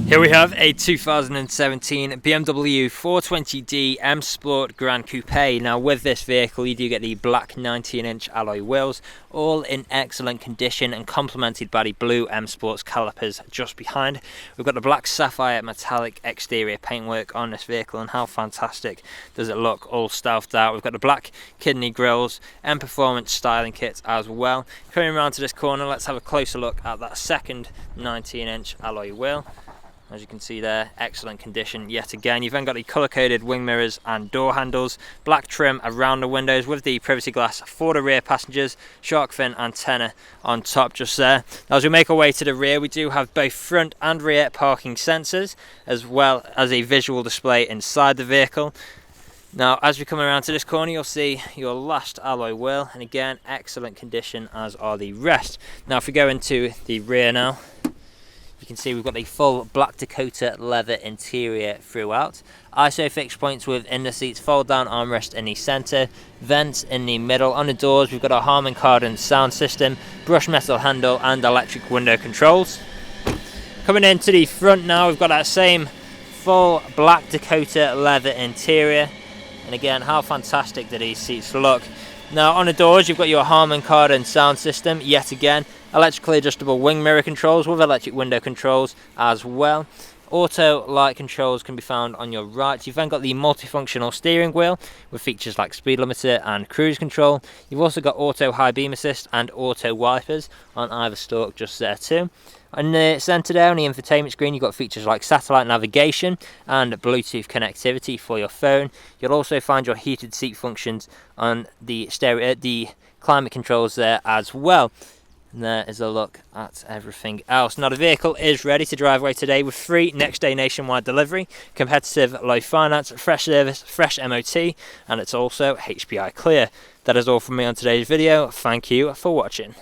Here we have a 2017 BMW 420d M Sport GRAN Coupe. Now with this vehicle you do get the black 19-inch alloy wheels, all in excellent condition and complemented by the blue M Sports calipers just behind. We've got the black sapphire metallic exterior paintwork on this vehicle, and how fantastic does it look, all stealthed out. We've got the black kidney grills and performance styling kit as well. Coming around to this corner, let's have a closer look at that second 19-inch alloy wheel. As you can see there, excellent condition yet again. You've then got the colour-coded wing mirrors and door handles, black trim around the windows with the privacy glass for the rear passengers, shark fin antenna on top just there. Now, as we make our way to the rear, we do have both front and rear parking sensors, as well as a visual display inside the vehicle. Now, as we come around to this corner, you'll see your last alloy wheel, and again, excellent condition as are the rest. Now, if we go into the rear now, you can see we've got the full black Dakota leather interior throughout. ISO fixed points within the seats, fold down armrest in the centre, vents in the middle. On the doors we've got a Harman Kardon sound system, brushed metal handle and electric window controls. Coming into the front now, we've got that same full black Dakota leather interior, and again, how fantastic do these seats look. Now on the doors you've got your Harman Kardon sound system yet again, electrically adjustable wing mirror controls with electric window controls as well. Auto light controls can be found on your right. You've then got the multifunctional steering wheel with features like speed limiter and cruise control. You've also got auto high beam assist and auto wipers on either stalk just there too. On the centre there, on the infotainment screen, you've got features like satellite navigation and Bluetooth connectivity for your phone. You'll also find your heated seat functions on the climate controls there as well. And there is a look at everything else. Now the vehicle is ready to drive away today with free next day nationwide delivery, competitive low finance, fresh service, fresh MOT, and it's also HPI clear. That is all from me on today's video. Thank you for watching.